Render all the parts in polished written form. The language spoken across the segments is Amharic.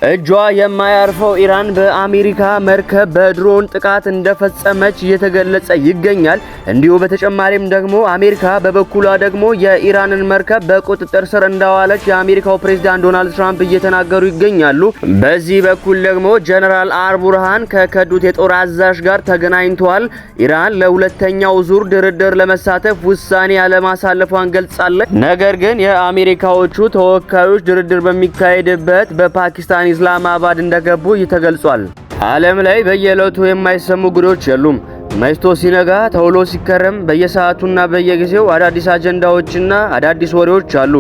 እጇ የማያርፈው ኢራን በአሜሪካ መርከብ በድሮን ጥቃት እንደፈጸመች እየተገለጸ ይገኛል። እንዲሁ በተጨማሪም ደግሞ አሜሪካ በበኩሏ ደግሞ የኢራንን መርከብ በቁጥጥር ስር እንዳዋለች የአሜሪካው ፕሬዝዳንት ዶናልድ ትራምፕ እየተናገሩ ይገኛሉ። በዚህ በኩል ደግሞ ጀነራል አልቡርሃን ከከዱት የጦር አዛዥ ጋር ተገናኝተዋል። ኢራን ለሁለተኛው ዙር ድርድር ለመሳተፍ ውሳኔ ያለማሳለፏን ገልጻለች። ነገር ግን የአሜሪካዎቹ ተወካዮች ድርድር በሚካሄድበት በፓኪስታን ኢስላማባድ እንደገቡ ተገልጿል። ዓለም ላይ በየዕለቱ የማይሰሙ ጉዶች የሉም። መሽቶ ሲነጋ ተውሎ ሲከረም በየሰዓቱና በየጊዜው አዳዲስ አጀንዳዎችና አዳዲስ ወሬዎች አሉ።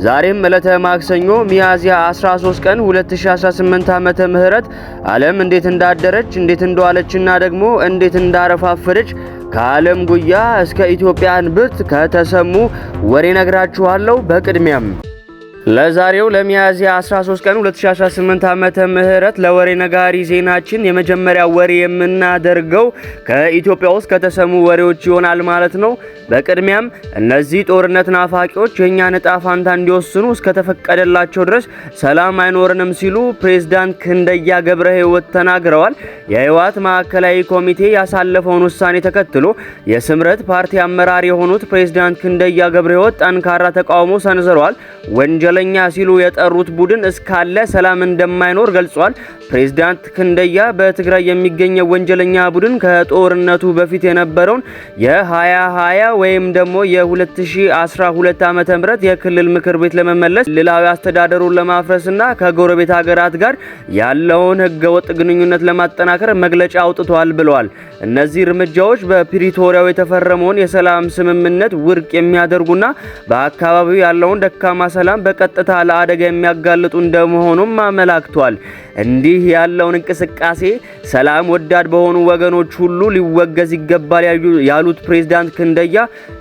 ዛሬም ዕለተ ማክሰኞ ሚያዝያ 13 ቀን 2018 ዓመተ ምህረት ዓለም እንዴት እንዳደረች እንዴት እንደዋለችና ደግሞ እንዴት እንዳረፋፈደች ከዓለም ጉያ እስከ ኢትዮጵያ እንብርት ከተሰሙ ወሬ ነግራችኋለሁ። በቅድሚያም ለዛሬው ለሚያዝያ 13 ቀን 2018 ዓመተ ምህረት ለወሬ ነጋሪ ዜናችን የመጀመሪያ ወሬ የምናደርገው ከኢትዮጵያ ውስጥ ከተሰሙ ወሬዎች ይሆናል ማለት ነው። በቅድሚያም እነዚህ ጦርነት ናፋቂዎች የኛን ዕጣ ፋንታ እንዲወስኑ እስከተፈቀደላቸው ድረስ ሰላም አይኖርንም ሲሉ ፕሬዝዳንት ክንደያ ገብረ ሕይወት ተናግረዋል። የህወሓት ማዕከላዊ ኮሚቴ ያሳለፈውን ውሳኔ ተከትሎ የስምረት ፓርቲ አመራር የሆኑት ፕሬዝዳንት ክንደያ ገብረ ሕይወት ጠንካራ ተቃውሞ ሰንዝረዋል። ወንጀለኛ ሲሉ የጠሩት ቡድን እስካለ ሰላም እንደማይኖር ገልጿል። ፕሬዝዳንት ክንደያ በትግራይ የሚገኘው ወንጀለኛ ቡድን ከጦርነቱ በፊት የነበረውን የ2020 ወይም ደግሞ የ2012 ዓመተ ምህረት የክልል ምክር ቤት ለመመለስ ክልላዊ አስተዳደሩን ለማፍረስና ከጎረቤት ሀገራት ጋር ያለውን ህገወጥ ግንኙነት ለማጠናከር መግለጫ አውጥቷል ብለዋል። እነዚህ እርምጃዎች በፕሪቶሪያው የተፈረመውን የሰላም ስምምነት ውድቅ የሚያደርጉና በአካባቢው ያለውን ደካማ ሰላም በቀጥታ ለአደጋ የሚያጋልጡ እንደመሆኑም አመላክቷል። እንዲህ ያለውን እንቅስቃሴ ሰላም ወዳድ በሆኑ ወገኖች ሁሉ ሊወገዝ ይገባል ያሉት ፕሬዝዳንት ክንደያ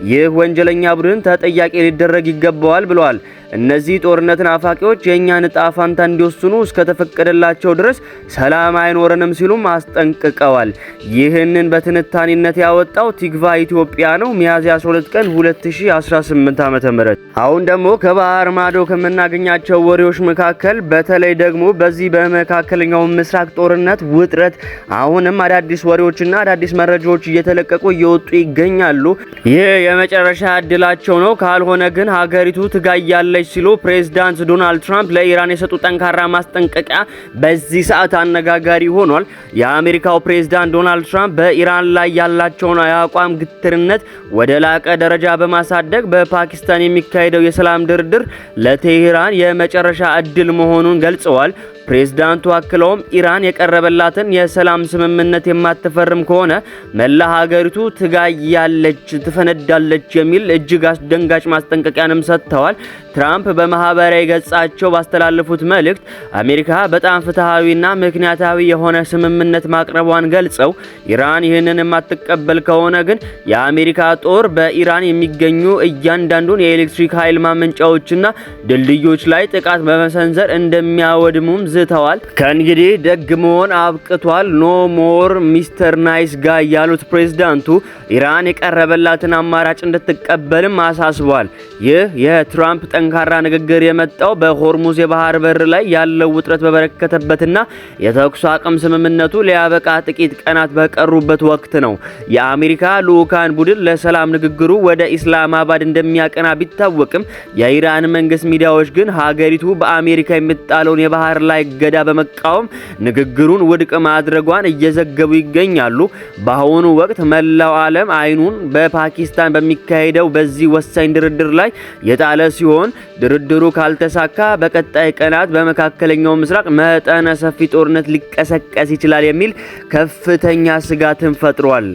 ይህ ወንጀለኛ ቡድን ተጠያቂ ሊደረግ ይገባዋል ብለዋል። እነዚህ ጦርነት ናፋቂዎች የኛን ዕጣ ፋንታ እንዲወስኑ እስከተፈቀደላቸው ድረስ ሰላም አይኖርንም ሲሉም አስጠንቅቀዋል። ይህንን በትንታኔነት ያወጣው ቲግቫ ኢትዮጵያ ነው። ሚያዝያ 12 ቀን 2018 ዓ.ም። አሁን ደግሞ ከባህር ማዶ ከምናገኛቸው ወሬዎች መካከል በተለይ ደግሞ በዚህ በመካከለኛው ምስራቅ ጦርነት ውጥረት አሁንም አዳዲስ ወሬዎችና አዳዲስ መረጃዎች እየተለቀቁ እየወጡ ይገኛሉ። ይህ የመጨረሻ እድላቸው ነው፣ ካልሆነ ግን ሀገሪቱ ትጋያለች ሲሉ ፕሬዝዳንት ዶናልድ ትራምፕ ለኢራን የሰጡ ጠንካራ ማስጠንቀቂያ በዚህ ሰዓት አነጋጋሪ ሆኗል። የአሜሪካው ፕሬዝዳንት ዶናልድ ትራምፕ በኢራን ላይ ያላቸውን የአቋም ግትርነት ወደ ላቀ ደረጃ በማሳደግ በፓኪስታን የሚካሄደው የሰላም ድርድር ለቴህራን የመጨረሻ እድል መሆኑን ገልጸዋል። ፕሬዝዳንቱ አክለውም ኢራን የቀረበላትን የሰላም ስምምነት የማትፈርም ከሆነ መላ ሀገሪቱ ትጋያለች፣ ትፈነዳለች የሚል እጅግ አስደንጋጭ ማስጠንቀቂያንም ሰጥተዋል። ትራምፕ በማህበራዊ ገጻቸው ባስተላለፉት መልእክት አሜሪካ በጣም ፍትሃዊና ምክንያታዊ የሆነ ስምምነት ማቅረቧን ገልጸው ኢራን ይህንን የማትቀበል ከሆነ ግን የአሜሪካ ጦር በኢራን የሚገኙ እያንዳንዱን የኤሌክትሪክ ኃይል ማመንጫዎችና ድልድዮች ላይ ጥቃት በመሰንዘር እንደሚያወድሙም ዝተዋል። ከእንግዲህ ደግ መሆን አብቅቷል፣ ኖ ሞር ሚስተር ናይስ ጋይ ያሉት ፕሬዝዳንቱ ኢራን የቀረበላትን አማራጭ እንድትቀበልም አሳስቧል። ይህ የትራምፕ ጠንካራ ንግግር የመጣው በሆርሙዝ የባህር በር ላይ ያለው ውጥረት በበረከተበትና የተኩስ አቁም ስምምነቱ ሊያበቃ ጥቂት ቀናት በቀሩበት ወቅት ነው። የአሜሪካ ልዑካን ቡድን ለሰላም ንግግሩ ወደ ኢስላማባድ እንደሚያቀና ቢታወቅም የኢራን መንግስት ሚዲያዎች ግን ሀገሪቱ በአሜሪካ የምትጣለውን የባህር ላይ ገዳ በመቃወም ንግግሩን ውድቅ ማድረጓን እየዘገቡ ይገኛሉ። በአሁኑ ወቅት መላው ዓለም አይኑን በፓኪስታን በሚካሄደው በዚህ ወሳኝ ድርድር ላይ የጣለ ሲሆን ድርድሩ ካልተሳካ በቀጣይ ቀናት በመካከለኛው ምስራቅ መጠነ ሰፊ ጦርነት ሊቀሰቀስ ይችላል የሚል ከፍተኛ ስጋትን ፈጥሯል።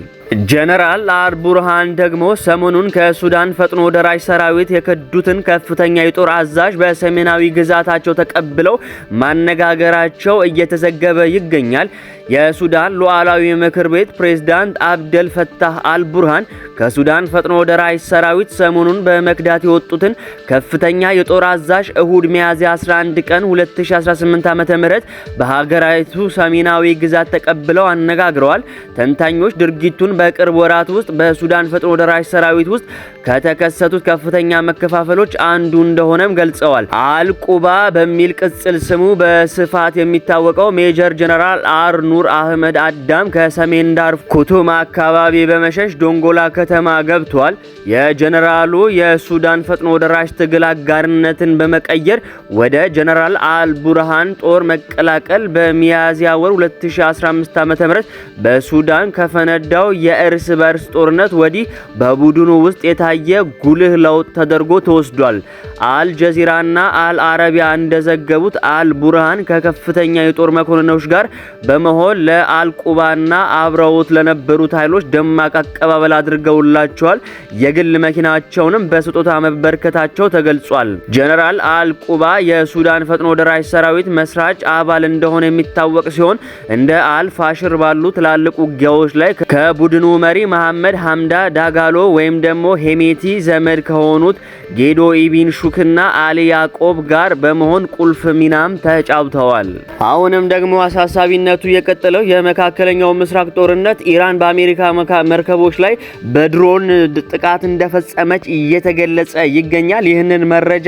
ጀነራል አልቡርሃን ደግሞ ሰሞኑን ከሱዳን ፈጥኖ ደራሽ ሰራዊት የከዱትን ከፍተኛ የጦር አዛዥ በሰሜናዊ ግዛታቸው ተቀብለው ማነጋገራቸው እየተዘገበ ይገኛል። የሱዳን ሉዓላዊ ምክር ቤት ፕሬዝዳንት አብደል ፈታህ አልቡርሃን ከሱዳን ፈጥኖ ደራሽ ሰራዊት ሰሞኑን በመክዳት የወጡትን ከፍተኛ የጦር አዛዥ እሁድ ሚያዝያ 11 ቀን 2018 ዓ.ም በሀገራዊቱ ሰሜናዊ ግዛት ተቀብለው አነጋግረዋል። ተንታኞች ድርጊቱን በቅርብ ወራት ውስጥ በሱዳን ፈጥኖ ደራሽ ሰራዊት ውስጥ ከተከሰቱት ከፍተኛ መከፋፈሎች አንዱ እንደሆነም ገልጸዋል። አልቁባ በሚል ቅጽል ስሙ በስፋት የሚታወቀው ሜጀር ጀነራል ኑር አህመድ አዳም ከሰሜን ዳርፉር ኩቱም አካባቢ በመሸሽ ዶንጎላ ከተማ ገብቷል። የጀነራሉ የሱዳን ፈጥኖ ደራሽ ትግል አጋርነትን በመቀየር ወደ ጀነራል አልቡርሃን ጦር መቀላቀል በሚያዝያ ወር 2015 ዓ.ም በሱዳን ከፈነዳው የእርስ በርስ ጦርነት ወዲህ በቡድኑ ውስጥ የታየ ጉልህ ለውጥ ተደርጎ ተወስዷል። አልጀዚራና አልአረቢያ እንደዘገቡት አልቡርሃን ከከፍተኛ የጦር መኮንኖች ጋር በመሆን ለአልቁባና አብረውት ለነበሩት ኃይሎች ደማቅ አቀባበል አድርገውላቸዋል። የግል መኪናቸውንም በስጦታ መበርከታቸው ተገልጿል። ጀነራል አልቁባ የሱዳን ፈጥኖ ደራሽ ሰራዊት መስራች አባል እንደሆነ የሚታወቅ ሲሆን እንደ አልፋሽር ባሉ ትላልቅ ውጊያዎች ላይ ከቡድኑ መሪ መሐመድ ሐምዳ ዳጋሎ ወይም ደግሞ ሄሜቲ ዘመድ ከሆኑት ጌዶ ኢቢን ሹክና አሊ ያዕቆብ ጋር በመሆን ቁልፍ ሚናም ተጫውተዋል። አሁንም ደግሞ አሳሳቢነቱ የቀጠለው የመካከለኛው ምስራቅ ጦርነት ኢራን በአሜሪካ መርከቦች ላይ በድሮን ጥቃት እንደፈጸመች እየተገለጸ ይገኛል። ይህንን መረጃ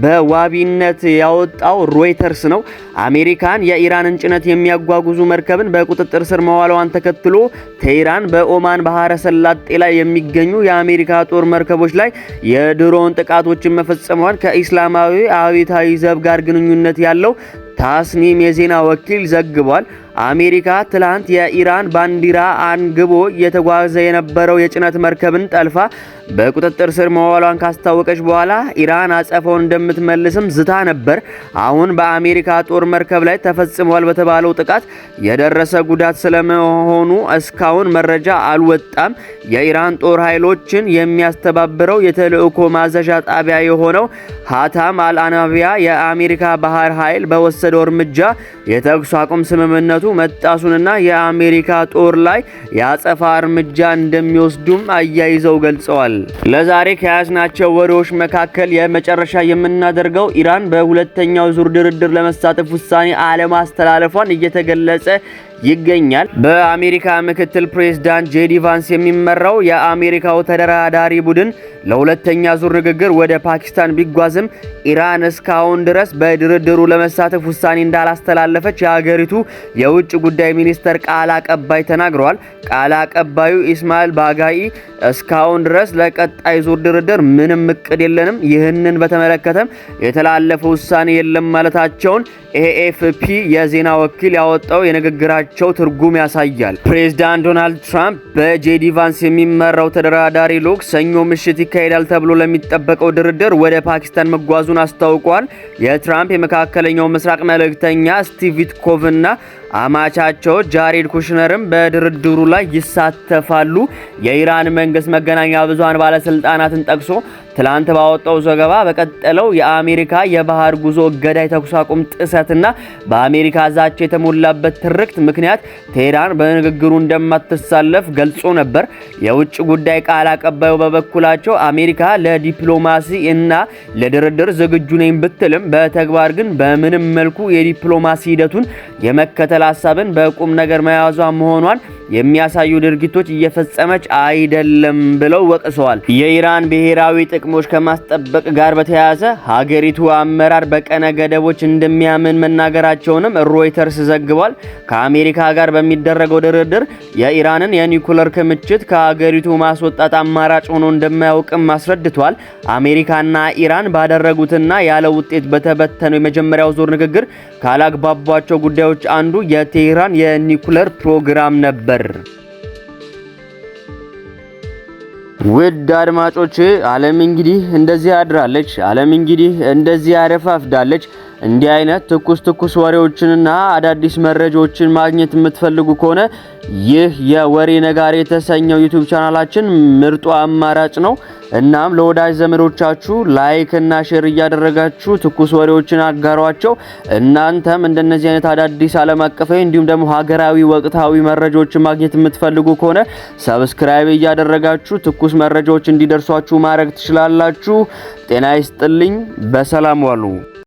በዋቢነት ያወጣው ሮይተርስ ነው። አሜሪካን የኢራንን ጭነት የሚያጓጉዙ መርከብን በቁጥጥር ስር መዋሏን ተከትሎ ቴህራን በኦማን ባህረ ሰላጤ ላይ የሚገኙ የአሜሪካ ጦር መርከቦች ላይ የድሮን ጥቃቶችን መፈጸሟን ከኢስላማዊ አብዮታዊ ዘብ ጋር ግንኙነት ያለው ታስኒም የዜና ወኪል ዘግቧል። አሜሪካ ትላንት የኢራን ባንዲራ አንግቦ እየተጓዘ የነበረው የጭነት መርከብን ጠልፋ በቁጥጥር ስር መዋሏን ካስታወቀች በኋላ ኢራን አጸፋውን እንደምትመልስም ዝታ ነበር። አሁን በአሜሪካ ጦር መርከብ ላይ ተፈጽሟል በተባለው ጥቃት የደረሰ ጉዳት ስለመሆኑ እስካሁን መረጃ አልወጣም። የኢራን ጦር ኃይሎችን የሚያስተባብረው የተልእኮ ማዘዣ ጣቢያ የሆነው ሃታም አልአናቢያ የአሜሪካ ባህር ኃይል በወሰደው እርምጃ የተኩስ አቁም ስምምነቱ መጣሱንና የአሜሪካ ጦር ላይ ያጸፋ እርምጃ እንደሚወስዱም አያይዘው ገልጸዋል። ለዛሬ ከያዝናቸው ወሬዎች መካከል የመጨረሻ የምናደርገው ኢራን በሁለተኛው ዙር ድርድር ለመሳተፍ ውሳኔ አለማስተላለፏን እየተገለጸ ይገኛል። በአሜሪካ ምክትል ፕሬዝዳንት ጄዲ ቫንስ የሚመራው የአሜሪካው ተደራዳሪ ቡድን ለሁለተኛ ዙር ንግግር ወደ ፓኪስታን ቢጓዝም ኢራን እስካሁን ድረስ በድርድሩ ለመሳተፍ ውሳኔ እንዳላስተላለፈች የሀገሪቱ የውጭ ጉዳይ ሚኒስተር ቃል አቀባይ ተናግረዋል። ቃል አቀባዩ ኢስማኤል ባጋኢ እስካሁን ድረስ ለቀጣይ ዙር ድርድር ምንም እቅድ የለንም፣ ይህንን በተመለከተም የተላለፈ ውሳኔ የለም ማለታቸውን ኤኤፍፒ የዜና ወኪል ያወጣው የንግግራቸው ትርጉም ያሳያል። ፕሬዝዳንት ዶናልድ ትራምፕ በጄዲ ቫንስ የሚመራው ተደራዳሪ ልዑክ ሰኞ ምሽት ይካሄዳል ተብሎ ለሚጠበቀው ድርድር ወደ ፓኪስታን መጓዙን አስታውቋል። የትራምፕ የመካከለኛው ምስራቅ መልእክተኛ ስቲቭ ዊትኮቭና አማቻቸው ጃሬድ ኩሽነርም በድርድሩ ላይ ይሳተፋሉ። የኢራን መንግስት መገናኛ ብዙሃን ባለስልጣናትን ጠቅሶ ትላንት ባወጣው ዘገባ በቀጠለው የአሜሪካ የባህር ጉዞ እገዳ፣ የተኩስ አቁም ጥሰትና በአሜሪካ ዛቻ የተሞላበት ትርክት ምክንያት ቴህራን በንግግሩ እንደማትሳለፍ ገልጾ ነበር። የውጭ ጉዳይ ቃል አቀባዩ በበኩላቸው አሜሪካ ለዲፕሎማሲ እና ለድርድር ዝግጁ ነኝ ብትልም በተግባር ግን በምንም መልኩ የዲፕሎማሲ ሂደቱን የመከተል ሀሳብን በቁም ነገር መያዟ መሆኗን የሚያሳዩ ድርጊቶች እየፈጸመች አይደለም ብለው ወቅሰዋል። የኢራን ብሔራዊ ጥቅሞች ከማስጠበቅ ጋር በተያያዘ ሀገሪቱ አመራር በቀነ ገደቦች እንደሚያምን መናገራቸውንም ሮይተርስ ዘግቧል። ከአሜሪካ ጋር በሚደረገው ድርድር የኢራንን የኒኩለር ክምችት ከሀገሪቱ ማስወጣት አማራጭ ሆኖ እንደማያውቅም አስረድቷል። አሜሪካና ኢራን ባደረጉትና ያለ ውጤት በተበተነው የመጀመሪያው ዙር ንግግር ካላግባቧቸው ጉዳዮች አንዱ የቴህራን የኒኩለር ፕሮግራም ነበር። ውድ አድማጮች ዓለም እንግዲህ እንደዚህ አድራለች፣ ዓለም እንግዲህ እንደዚህ አረፋፍዳለች። እንዲህ አይነት ትኩስ ወሬዎችንና አዳዲስ መረጃዎችን ማግኘት የምትፈልጉ ከሆነ ይህ የወሬ ነጋሪ የተሰኘው ዩቲዩብ ቻናላችን ምርጡ አማራጭ ነው። እናም ለወዳጅ ዘመዶቻችሁ ላይክ እና ሼር እያደረጋችሁ ትኩስ ወሬዎችን አጋሯቸው። እናንተም እንደነዚህ አይነት አዳዲስ ዓለም አቀፋዊ እንዲሁም ደግሞ ሀገራዊ ወቅታዊ መረጃዎችን ማግኘት የምትፈልጉ ከሆነ ሰብስክራይብ እያደረጋችሁ ትኩስ መረጃዎች እንዲደርሷችሁ ማድረግ ትችላላችሁ። ጤና ይስጥልኝ። በሰላም ዋሉ።